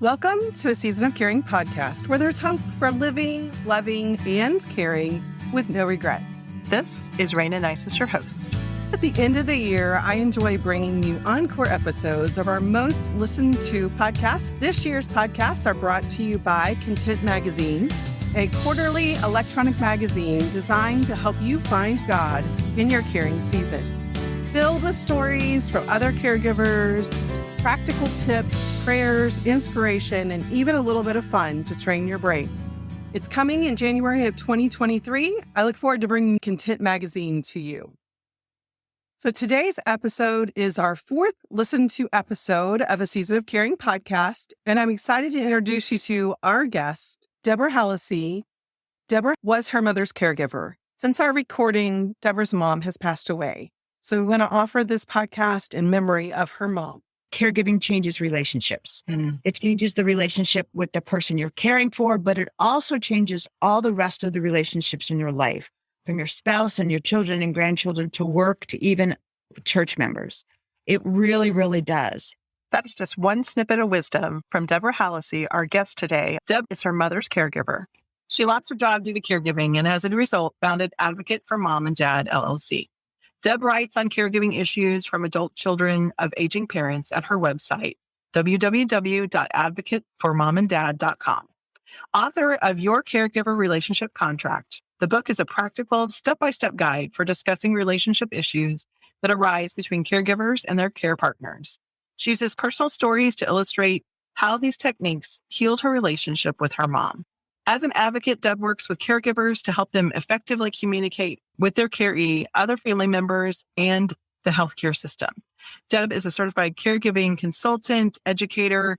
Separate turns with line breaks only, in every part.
Welcome to a Season of Caring podcast, where there's hope for living, loving, and caring with no regret.
This is Rayna Neises, your host.
At the end of the year, I enjoy bringing you Encore episodes of our most listened to podcasts. This year's podcasts are brought to you by Content Magazine, a quarterly electronic magazine designed to help you find God in your caring season. It's filled with stories from other caregivers, practical tips, prayers, inspiration, and even a little bit of fun to train your brain. It's coming in January of 2023. I look forward to bringing Content Magazine to you. So today's episode is our fourth listened to episode of a Season of Caring podcast, and I'm excited to introduce you to our guest, Deb Hallisey. Debra was her mother's caregiver. Since our recording, Debra's mom has passed away. So we want to offer this podcast in memory of her mom.
Caregiving changes relationships. It changes the relationship with the person you're caring for, but it also changes all the rest of the relationships in your life, from your spouse and your children and grandchildren to work to even church members. It really, really does.
That is just one snippet of wisdom from Deb Hallisey, our guest today. Deb is her mother's caregiver. She lost her job due to caregiving and as a result founded Advocate for Mom and Dad, LLC. Deb writes on caregiving issues from adult children of aging parents at her website, www.advocateformomanddad.com. Author of Your Caregiver Relationship Contract, the book is a practical, step-by-step guide for discussing relationship issues that arise between caregivers and their care partners. She uses personal stories to illustrate how these techniques healed her relationship with her mom. As an advocate, Deb works with caregivers to help them effectively communicate with their caree, other family members, and the healthcare system. Deb is a certified caregiving consultant, educator,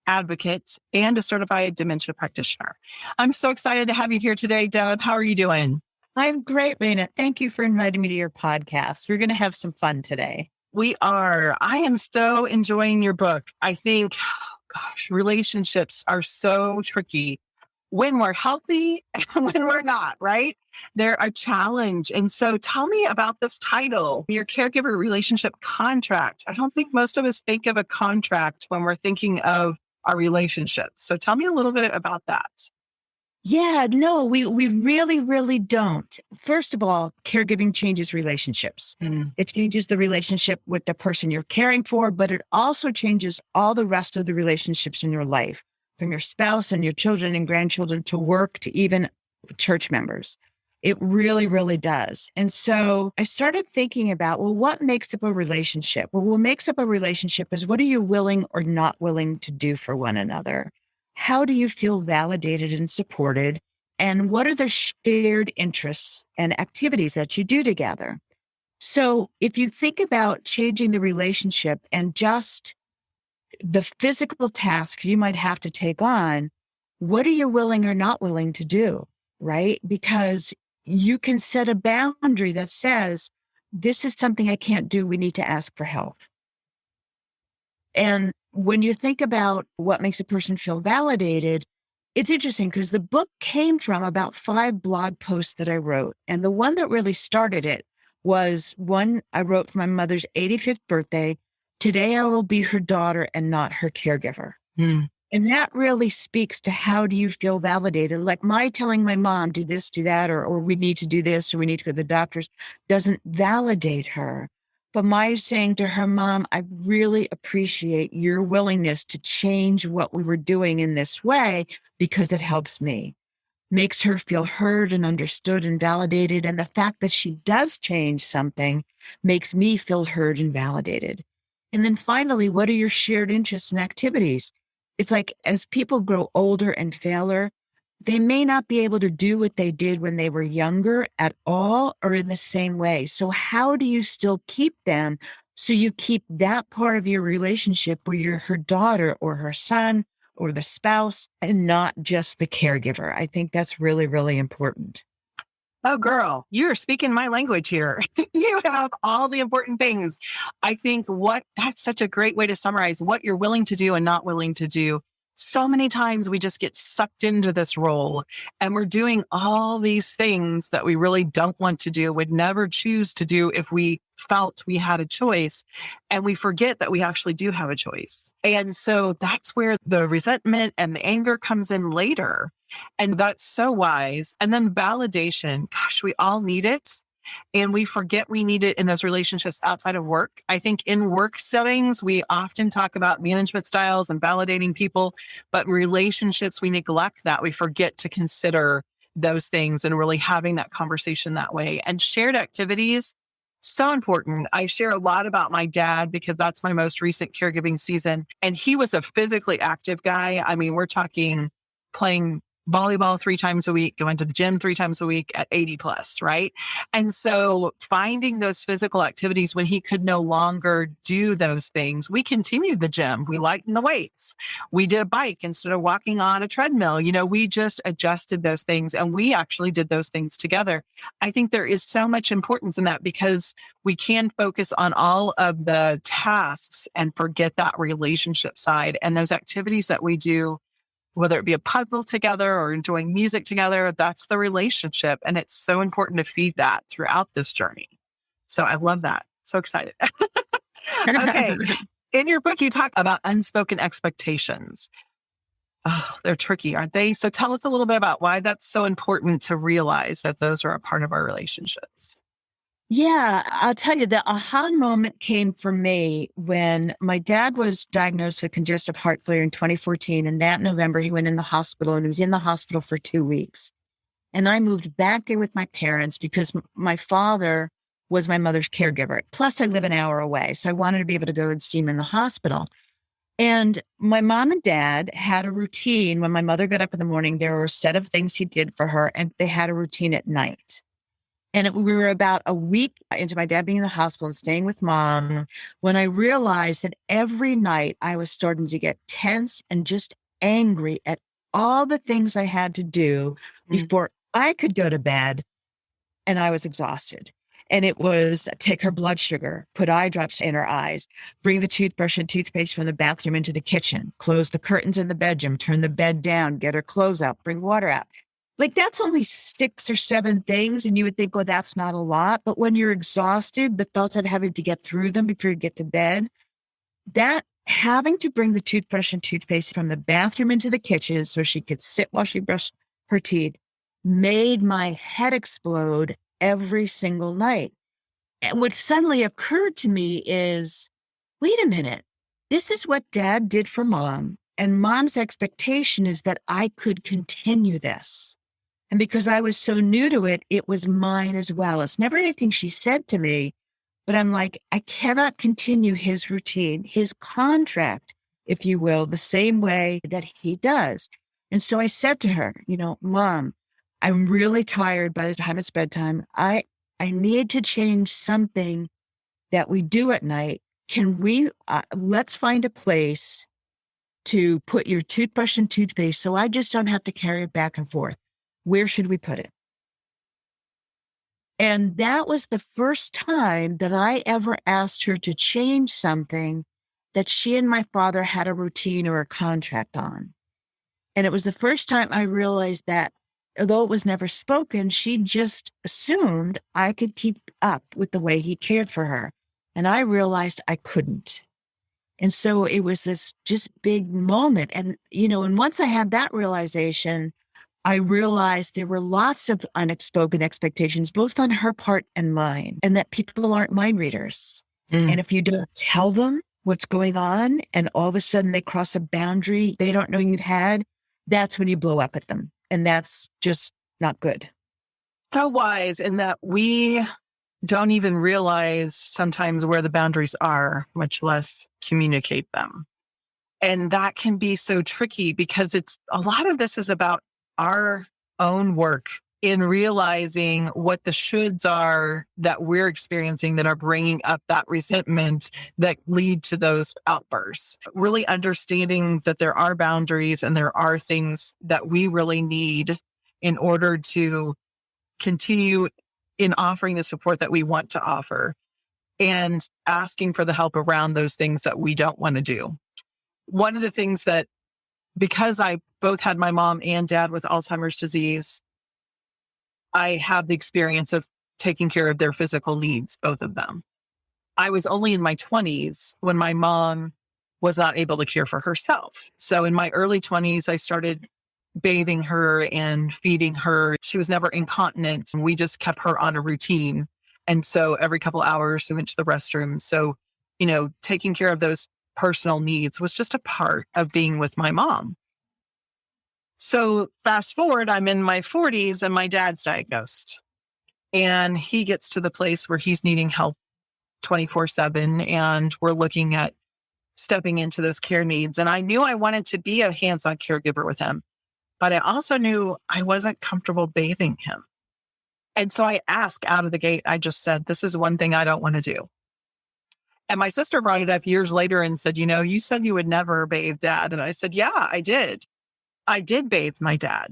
advocate, and a certified dementia practitioner. I'm so excited to have you here today, Deb. How are you doing?
I'm great, Rayna. Thank you for inviting me to your podcast. We're going to have some fun today.
We are. I am so enjoying your book. I think, relationships are so tricky when we're healthy and when we're not, right? They're a challenge. And so tell me about this title, Your Caregiver Relationship Contract. I don't think most of us think of a contract when we're thinking of our relationships. So tell me a little bit about that.
Yeah, no, we really, really don't. First of all, caregiving changes relationships. It changes the relationship with the person you're caring for, but it also changes all the rest of the relationships in your life, from your spouse and your children and grandchildren to work to even church members. It really, really does. And so I started thinking about, well, what makes up a relationship? Well, what makes up a relationship is what are you willing or not willing to do for one another? How do you feel validated and supported? And what are the shared interests and activities that you do together? So if you think about changing the relationship and just the physical tasks you might have to take on, what are you willing or not willing to do, right? Because you can set a boundary that says, this is something I can't do. We need to ask for help. And when you think about what makes a person feel validated, it's interesting because the book came from about 5 blog posts that I wrote. And the one that really started it was one I wrote for my mother's 85th birthday. Today I will be her daughter and not her caregiver. And that really speaks to how do you feel validated? Like my telling my mom, do this, do that, or we need to do this, or we need to go to the doctors, doesn't validate her. But my saying to her, Mom, I really appreciate your willingness to change what we were doing in this way because it helps me. Makes her feel heard and understood and validated. And the fact that she does change something makes me feel heard and validated. And then finally, what are your shared interests and activities? It's like as people grow older and failer, they may not be able to do what they did when they were younger at all or in the same way. So how do you still keep them so you keep that part of your relationship where you're her daughter or her son or the spouse and not just the caregiver? I think that's really, really important.
Oh, girl, you're speaking my language here. You have all the important things. I think that's such a great way to summarize what you're willing to do and not willing to do so many times we just get sucked into this role and we're doing all these things that we really don't want to do, would never choose to do if we felt we had a choice. And we forget that we actually do have a choice. And so that's where the resentment and the anger comes in later. And that's so wise. And then validation, gosh, we all need it. And we forget we need it in those relationships outside of work. I think in work settings, we often talk about management styles and validating people, but in relationships, we neglect that. We forget to consider those things and really having that conversation that way. And shared activities, so important. I share a lot about my dad because that's my most recent caregiving season. And he was a physically active guy. I mean, we're talking playing volleyball 3 times a week, going to the gym 3 times a week at 80 plus, right? And so finding those physical activities when he could no longer do those things, we continued the gym. We lightened the weights. We did a bike instead of walking on a treadmill. We just adjusted those things and we actually did those things together. I think there is so much importance in that because we can focus on all of the tasks and forget that relationship side and those activities that we do, whether it be a puzzle together or enjoying music together, that's the relationship. And it's so important to feed that throughout this journey. So I love that. So excited. Okay. In your book, you talk about unspoken expectations. Oh, they're tricky, aren't they? So tell us a little bit about why that's so important to realize that those are a part of our relationships.
Yeah, I'll tell you, the aha moment came for me when my dad was diagnosed with congestive heart failure in 2014. And that November, he went in the hospital and he was in the hospital for 2 weeks. And I moved back there with my parents because my father was my mother's caregiver. Plus, I live an hour away. So I wanted to be able to go and see him in the hospital. And my mom and dad had a routine. When my mother got up in the morning, there were a set of things he did for her, and they had a routine at night. And we were about a week into my dad being in the hospital and staying with mom when I realized that every night I was starting to get tense and just angry at all the things I had to do before I could go to bed. And I was exhausted. And it was take her blood sugar, put eye drops in her eyes, bring the toothbrush and toothpaste from the bathroom into the kitchen, close the curtains in the bedroom, turn the bed down, get her clothes out, bring water out. Like that's only 6 or 7 things. And you would think, well, that's not a lot. But when you're exhausted, the thoughts of having to get through them before you get to bed, that having to bring the toothbrush and toothpaste from the bathroom into the kitchen so she could sit while she brushed her teeth made my head explode every single night. And what suddenly occurred to me is, wait a minute, this is what dad did for mom. And mom's expectation is that I could continue this. And because I was so new to it, it was mine as well. It's never anything she said to me, but I'm like, I cannot continue his routine, his contract, if you will, the same way that he does. And so I said to her, Mom, I'm really tired by the time it's bedtime. I need to change something that we do at night. Can we, let's find a place to put your toothbrush and toothpaste so I just don't have to carry it back and forth. Where should we put it? And that was the first time that I ever asked her to change something that she and my father had a routine or a contract on. And it was the first time I realized that although it was never spoken, she just assumed I could keep up with the way he cared for her. And I realized I couldn't. And so it was this just big moment. And, and once I had that realization, I realized there were lots of unspoken expectations, both on her part and mine, and that people aren't mind readers. And if you don't tell them what's going on and all of a sudden they cross a boundary they don't know you've had, that's when you blow up at them. And that's just not good.
So wise in that we don't even realize sometimes where the boundaries are, much less communicate them. And that can be so tricky because a lot of this is about our own work in realizing what the shoulds are that we're experiencing that are bringing up that resentment that lead to those outbursts. Really understanding that there are boundaries and there are things that we really need in order to continue in offering the support that we want to offer and asking for the help around those things that we don't want to do. One of the things that because I both had my mom and dad with Alzheimer's disease, I have the experience of taking care of their physical needs, both of them. I was only in my 20s when my mom was not able to care for herself. So in my early 20s, I started bathing her and feeding her. She was never incontinent, and we just kept her on a routine. And so every couple hours, we went to the restroom. So, taking care of those personal needs was just a part of being with my mom. So fast forward, I'm in my 40s and my dad's diagnosed. And he gets to the place where he's needing help 24/7. And we're looking at stepping into those care needs. And I knew I wanted to be a hands-on caregiver with him, but I also knew I wasn't comfortable bathing him. And so I asked out of the gate, I just said, this is one thing I don't want to do. And my sister brought it up years later and said, you said you would never bathe dad. And I said, yeah, I did. I did bathe my dad,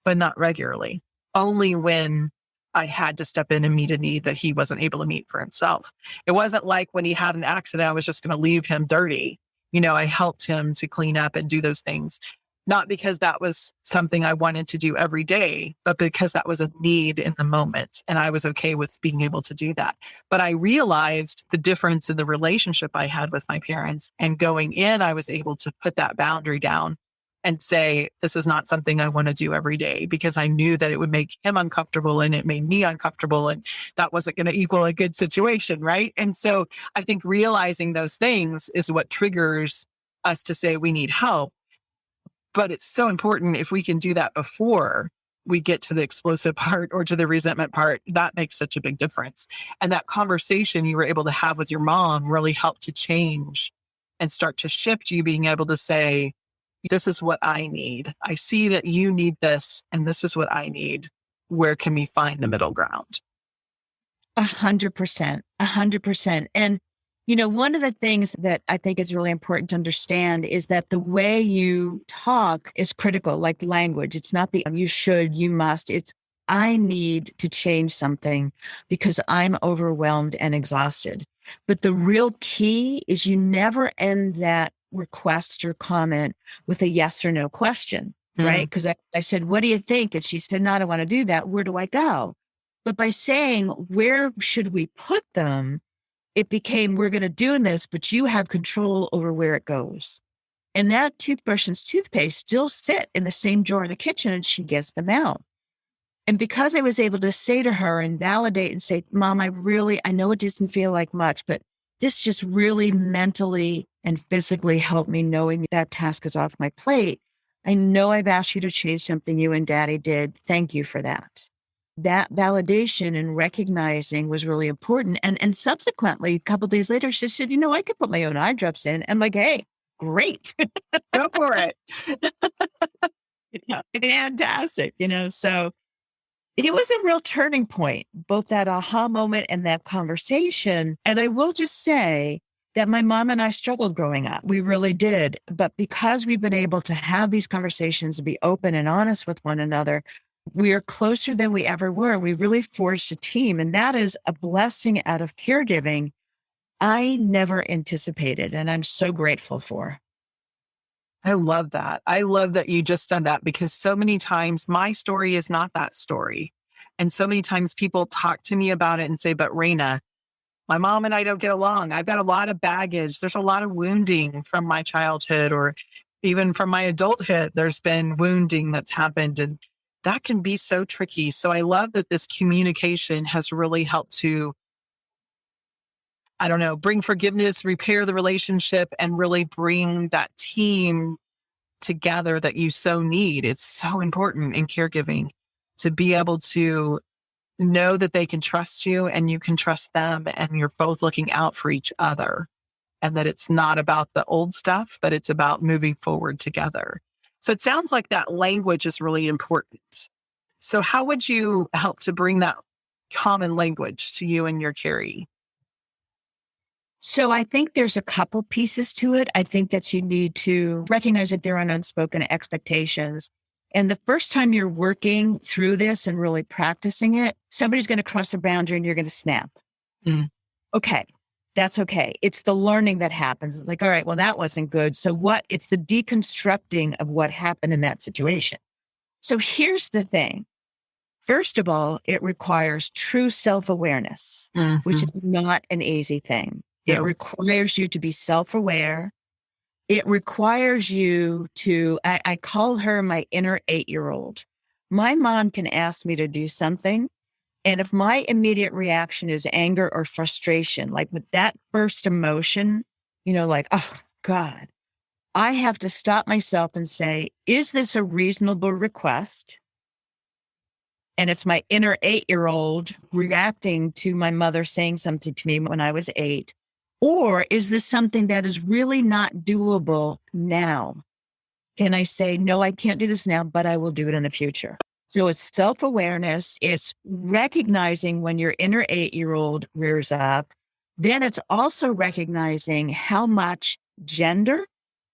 but not regularly, only when I had to step in and meet a need that he wasn't able to meet for himself. It wasn't like when he had an accident, I was just going to leave him dirty. I helped him to clean up and do those things, not because that was something I wanted to do every day, but because that was a need in the moment. And I was okay with being able to do that. But I realized the difference in the relationship I had with my parents, and going in, I was able to put that boundary down and say, this is not something I want to do every day, because I knew that it would make him uncomfortable and it made me uncomfortable, and that wasn't going to equal a good situation, right? And so I think realizing those things is what triggers us to say we need help. But it's so important if we can do that before we get to the explosive part or to the resentment part. That makes such a big difference. And that conversation you were able to have with your mom really helped to change and start to shift you being able to say, this is what I need. I see that you need this, and this is what I need. Where can we find the middle ground?
100%, 100%. And, one of the things that I think is really important to understand is that the way you talk is critical, like language. It's not the you should, you must. It's I need to change something because I'm overwhelmed and exhausted. But the real key is you never end that request or comment with a yes or no question, right? Because I said, what do you think? And she said, no, I don't want to do that. Where do I go? But by saying, where should we put them? It became, we're going to do this, but you have control over where it goes. And that toothbrush and toothpaste still sit in the same drawer in the kitchen, and she gets them out. And because I was able to say to her and validate and say, Mom, I know it doesn't feel like much, but this just really mentally and physically helped me knowing that task is off my plate. I know I've asked you to change something you and Daddy did. Thank you for that. That validation and recognizing was really important. And subsequently, a couple of days later, she said, I could put my own eye drops in. I'm like, hey, great. Go for it. Fantastic. So it was a real turning point, both that aha moment and that conversation. And I will just say that my mom and I struggled growing up. We really did. But because we've been able to have these conversations and be open and honest with one another, we are closer than we ever were. We really forged a team. And that is a blessing out of caregiving I never anticipated. And I'm so grateful for.
I love that. I love that you just done that, because so many times my story is not that story. And so many times people talk to me about it and say, but Rayna, my mom and I don't get along. I've got a lot of baggage. There's a lot of wounding from my childhood, or even from my adulthood. There's been wounding that's happened, and that can be so tricky. So I love that this communication has really helped to, bring forgiveness, repair the relationship, and really bring that team together that you so need. It's so important in caregiving to be able to know that they can trust you and you can trust them, and you're both looking out for each other, and that it's not about the old stuff, but it's about moving forward together. So it sounds like that language is really important. So how would you help to bring that common language to you and your Carrie?
So I think there's a couple pieces to it. I think that you need to recognize that there are unspoken expectations. And the first time you're working through this and really practicing it, somebody's going to cross the boundary and you're going to snap. Okay. That's okay. It's the learning that happens. It's like, all right, well, that wasn't good. So what? It's the deconstructing of what happened in that situation. So here's the thing. First of all, it requires true self-awareness, which is not an easy thing. It requires you to be self-aware. It requires you to, I call her my inner 8-year-old. My mom can ask me to do something. And if my immediate reaction is anger or frustration, like with that first emotion, like, oh God, I have to stop myself and say, is this a reasonable request? And it's my inner 8-year-old reacting to my mother saying something to me when I was 8. Or is this something that is really not doable now? Can I say, no, I can't do this now, but I will do it in the future? So it's self-awareness. It's recognizing when your inner 8-year-old rears up. Then it's also recognizing how much gender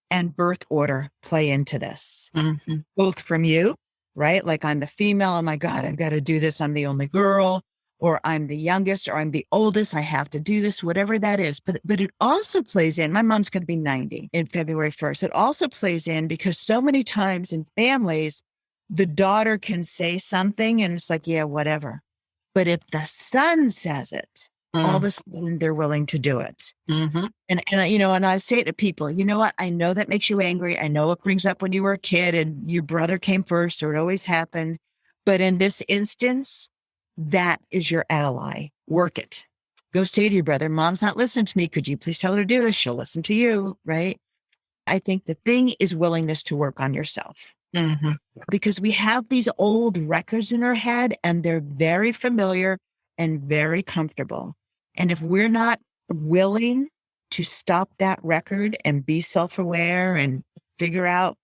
and birth order play into this, both from you, right? Like I'm the female. Oh my God, I've got to do this. I'm the only girl, or I'm the youngest, or I'm the oldest. I have to do this, whatever that is. But it also plays in, my mom's going to be 90 in February 1st. It also plays in because so many times in families, the daughter can say something and it's like, yeah, whatever. But if the son says it, all of a sudden they're willing to do it. And I say to people, you know what? I know that makes you angry. I know it brings up when you were a kid and your brother came first, or it always happened. But in this instance, that is your ally. Work it. Go say to your brother, mom's not listening to me. Could you please tell her to do this? She'll listen to you, right? I think the thing is willingness to work on yourself. Because we have these old records in our head and they're very familiar and very comfortable. And if we're not willing to stop that record and be self-aware and figure out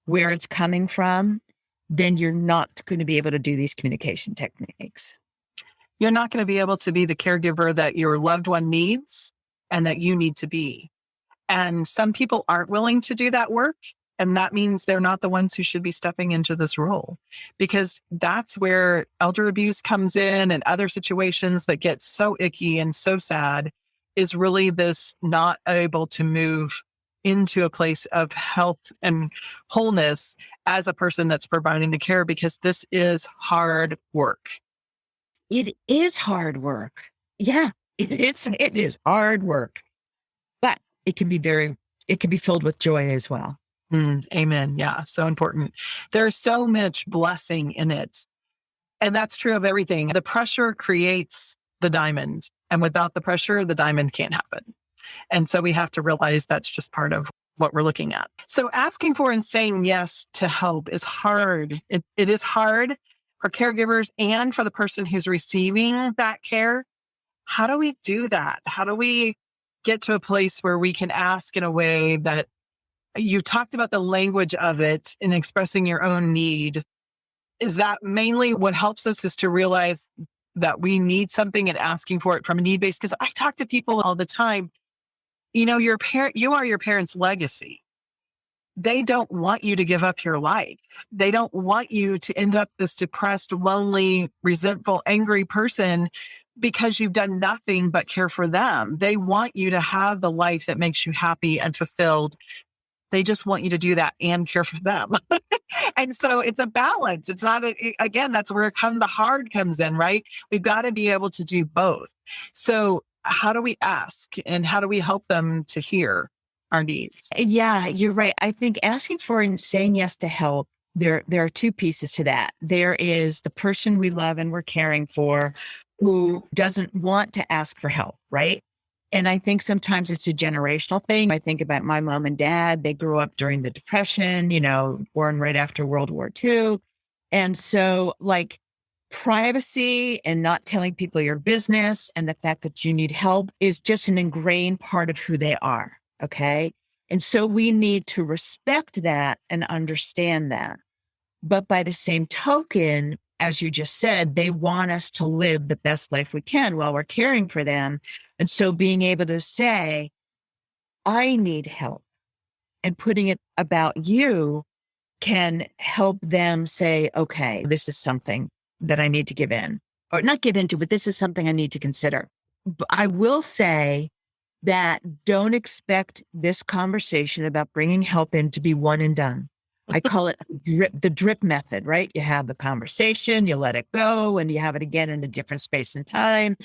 where it's coming from, then you're not going to be able to do these communication techniques.
You're not going to be able to be the caregiver that your loved one needs and that you need to be. And some people aren't willing to do that work. And that means they're not the ones who should be stepping into this role, because that's where elder abuse comes in and other situations that get so icky and so sad, is really this not able to move into a place of health and wholeness as a person that's providing the care, because this is hard work.
It is hard work. Yeah, it is hard work, but it can be filled with joy as well.
Amen. Yeah. So important. There's so much blessing in it. And that's true of everything. The pressure creates the diamond. And without the pressure, the diamond can't happen. And so we have to realize that's just part of what we're looking at. So asking for and saying yes to help is hard. It is hard for caregivers and for the person who's receiving that care. How do we do that? How do we get to a place where we can ask in a way that you talked about the language of it in expressing your own need? Is that mainly what helps us, is to realize that we need something and asking for it from a need base? Because I talk to people all the time, you are your parents' legacy. They don't want you to give up your life. They don't want you to end up this depressed, lonely, resentful, angry person because you've done nothing but care for them. They want you to have the life that makes you happy and fulfilled. They just want you to do that and care for them. And so it's a balance. It's not, again, that's where the hard comes in, right? We've got to be able to do both. So how do we ask and how do we help them to hear our needs?
Yeah, you're right. I think asking for and saying yes to help, there are two pieces to that. There is the person we love and we're caring for who doesn't want to ask for help, right? And I think sometimes it's a generational thing. I think about my mom and dad. They grew up during the Depression, born right after World War II. And so like privacy and not telling people your business and the fact that you need help is just an ingrained part of who they are. Okay. And so we need to respect that and understand that. But by the same token, as you just said, they want us to live the best life we can while we're caring for them. And so being able to say, I need help, and putting it about you can help them say, okay, this is something that I need to give in, or not give into, but this is something I need to consider. But I will say that don't expect this conversation about bringing help in to be one and done. I call it the drip method, right? You have the conversation, you let it go, and you have it again in a different space and time.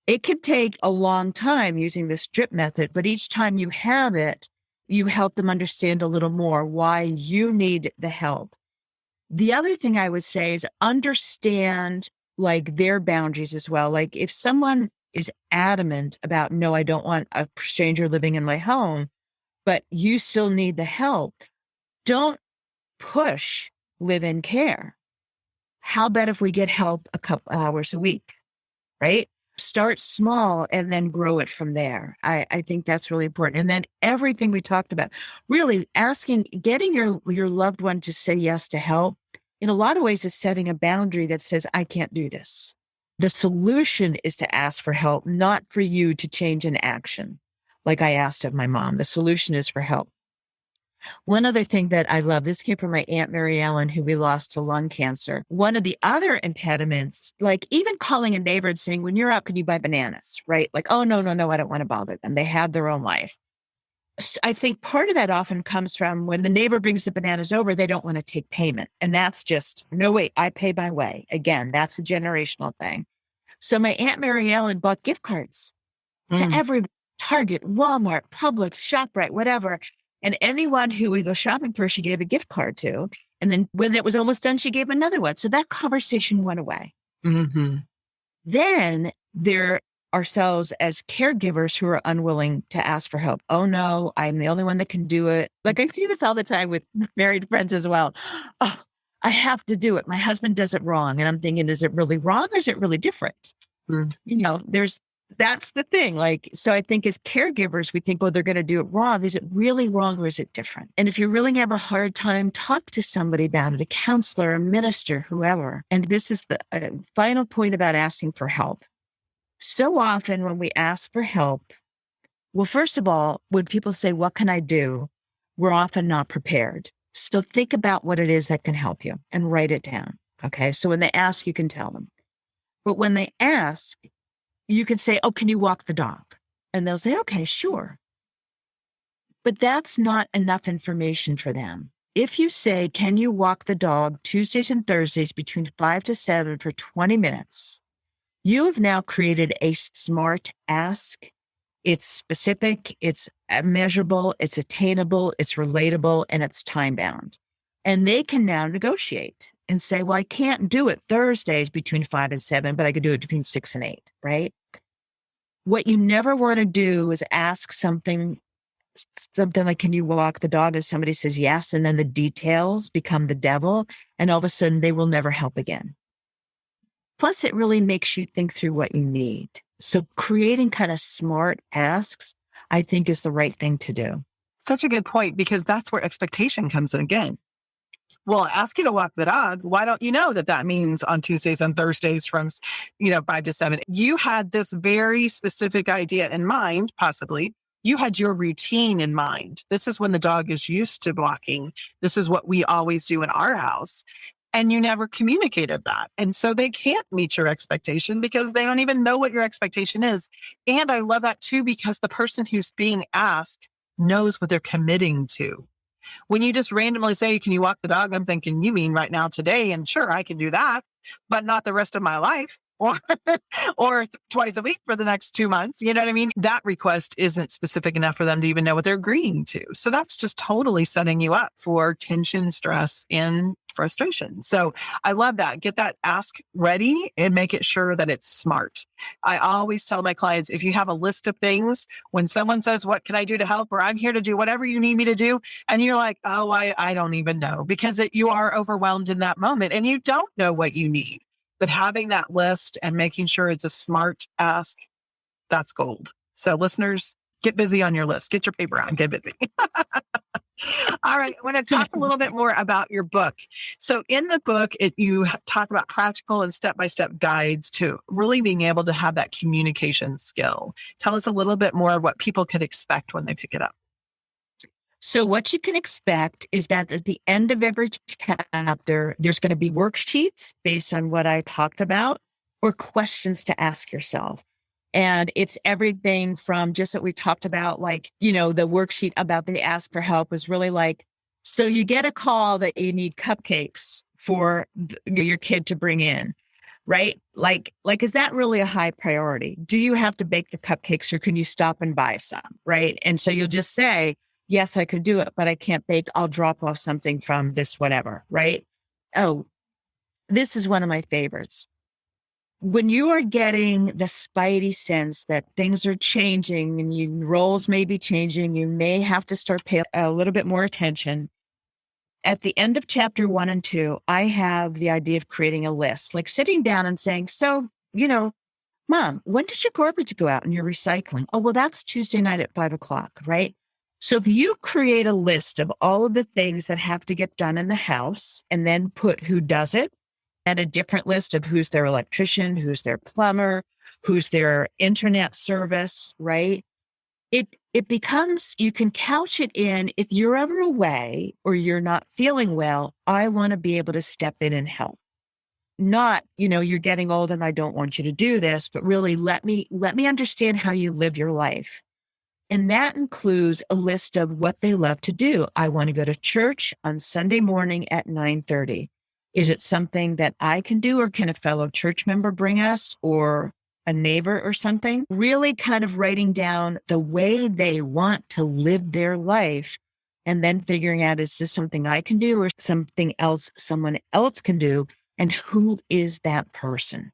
It can take a long time using this drip method, but each time you have it, you help them understand a little more why you need the help. The other thing I would say is understand like their boundaries as well. Like if someone is adamant about, no, I don't want a stranger living in my home, but you still need the help, don't push live-in care. How about if we get help a couple hours a week, right? Start small and then grow it from there. I think that's really important. And then everything we talked about, really getting your loved one to say yes to help, in a lot of ways is setting a boundary that says, I can't do this. The solution is to ask for help, not for you to change an action. Like I asked of my mom, the solution is for help. One other thing that I love, this came from my Aunt Mary Ellen, who we lost to lung cancer. One of the other impediments, like even calling a neighbor and saying, when you're out, can you buy bananas, right? Like, oh, no, I don't want to bother them. They have their own life. I think part of that often comes from when the neighbor brings the bananas over, they don't want to take payment. And that's just, no, wait, I pay my way. Again, that's a generational thing. So my Aunt Mary Ellen bought gift cards to every Target, Walmart, Publix, ShopRite, whatever. And anyone who we go shopping for, she gave a gift card to. And then when it was almost done, she gave another one. So that conversation went away.
Mm-hmm.
Then there ourselves as caregivers who are unwilling to ask for help. Oh no, I'm the only one that can do it. Like I see this all the time with married friends as well. Oh, I have to do it. My husband does it wrong. And I'm thinking, is it really wrong or is it really different? You know, that's the thing. Like, so I think as caregivers, we think, oh, they're going to do it wrong. Is it really wrong or is it different? And if you really have a hard time, talk to somebody about it, a counselor, a minister, whoever. And this is the final point about asking for help. So often when we ask for help, well, first of all, when people say, what can I do? We're often not prepared. So think about what it is that can help you and write it down. Okay. So when they ask, you can tell them. But when they ask, you can say, oh, can you walk the dog? And they'll say, okay, sure. But that's not enough information for them. If you say, can you walk the dog Tuesdays and Thursdays between 5 to 7 for 20 minutes? You have now created a smart ask. It's specific, it's measurable, it's attainable, it's relatable, and it's time-bound. And they can now negotiate and say, well, I can't do it Thursdays between 5 and 7, but I could do it between 6 and 8, right? What you never want to do is ask something like, can you walk the dog? And somebody says yes, and then the details become the devil, and all of a sudden they will never help again. Plus, it really makes you think through what you need. So creating kind of smart asks, I think, is the right thing to do.
Such a good point, because that's where expectation comes in again. Well, ask you to walk the dog. Why don't you know that means on Tuesdays and Thursdays from, 5 to 7? You had this very specific idea in mind, possibly. You had your routine in mind. This is when the dog is used to walking. This is what we always do in our house. And you never communicated that. And so they can't meet your expectation because they don't even know what your expectation is. And I love that too, because the person who's being asked knows what they're committing to. When you just randomly say, can you walk the dog? I'm thinking, you mean right now today? And sure, I can do that, but not the rest of my life or twice a week for the next 2 months. You know what I mean? That request isn't specific enough for them to even know what they're agreeing to. So that's just totally setting you up for tension, stress, and frustration. So I love that. Get that ask ready and make it sure that it's smart. I always tell my clients, if you have a list of things, when someone says, what can I do to help? Or I'm here to do whatever you need me to do. And you're like, oh, I don't even know, because you are overwhelmed in that moment and you don't know what you need. But having that list and making sure it's a smart ask, that's gold. So listeners, get busy on your list. Get your paper out and get busy. All right. I want to talk a little bit more about your book. So in the book, you talk about practical and step-by-step guides to really being able to have that communication skill. Tell us a little bit more of what people could expect when they pick it up.
So what you can expect is that at the end of every chapter, there's going to be worksheets based on what I talked about or questions to ask yourself. And it's everything from just what we talked about, like, the worksheet about the ask for help was really like, so you get a call that you need cupcakes for your kid to bring in, right? Like, is that really a high priority? Do you have to bake the cupcakes or can you stop and buy some, right? And so you'll just say, yes, I could do it, but I can't bake. I'll drop off something from this whatever, right? Oh, this is one of my favorites. When you are getting the spidey sense that things are changing and your roles may be changing, you may have to start paying a little bit more attention. At the end of chapter 1 and 2, I have the idea of creating a list, like sitting down and saying, so, Mom, when does your garbage go out and your recycling? Oh, well, that's Tuesday night at 5:00, right? So if you create a list of all of the things that have to get done in the house and then put who does it, and a different list of who's their electrician, who's their plumber, who's their internet service, right? It becomes, you can couch it in, if you're ever away or you're not feeling well, I want to be able to step in and help. Not, you're getting old and I don't want you to do this, but really let me understand how you live your life. And that includes a list of what they love to do. I want to go to church on Sunday morning at 9:30. Is it something that I can do, or can a fellow church member bring us, or a neighbor or something? Really kind of writing down the way they want to live their life and then figuring out, is this something I can do or something else someone else can do? And who is that person?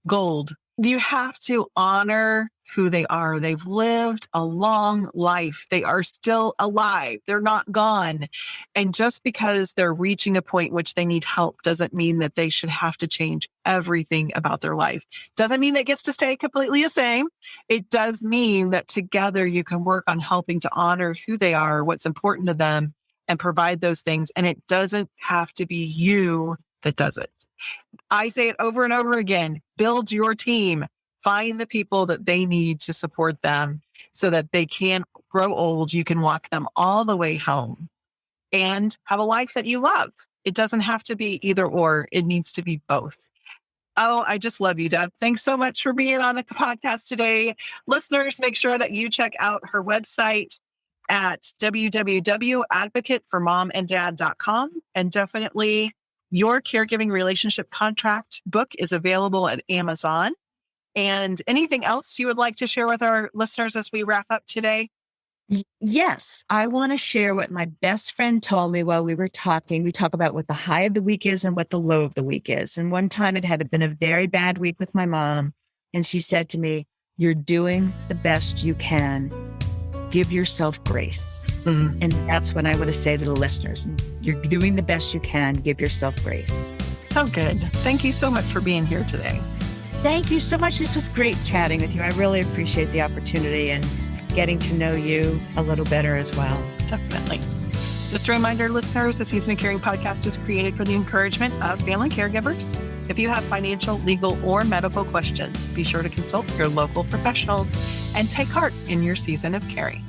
Gold. You have to honor who they are. They've lived a long life. They are still alive. They're not gone. And just because they're reaching a point in which they need help doesn't mean that they should have to change everything about their life. Doesn't mean that gets to stay completely the same. It does mean that together you can work on helping to honor who they are, what's important to them, and provide those things. And it doesn't have to be you that does it. I say it over and over again, build your team, find the people that they need to support them so that they can grow old. You can walk them all the way home and have a life that you love. It doesn't have to be either or, it needs to be both. Oh, I just love you, Deb. Thanks so much for being on the podcast today. Listeners, make sure that you check out her website at www.advocateformomanddad.com, and definitely Your Caregiving Relationship Contract book is available at Amazon. And anything else you would like to share with our listeners as we wrap up today?
Yes, I want to share what my best friend told me while we were talking. We talk about what the high of the week is and what the low of the week is. And one time it had been a very bad week with my mom. And she said to me, you're doing the best you can. Give yourself grace. Mm-hmm. And that's what I want to say to the listeners. You're doing the best you can. Give yourself grace.
So good. Thank you so much for being here today.
Thank you so much. This was great chatting with you. I really appreciate the opportunity and getting to know you a little better as well.
Definitely. Just a reminder, listeners, the Season of Caring podcast is created for the encouragement of family caregivers. If you have financial, legal, or medical questions, be sure to consult your local professionals and take heart in your season of caring.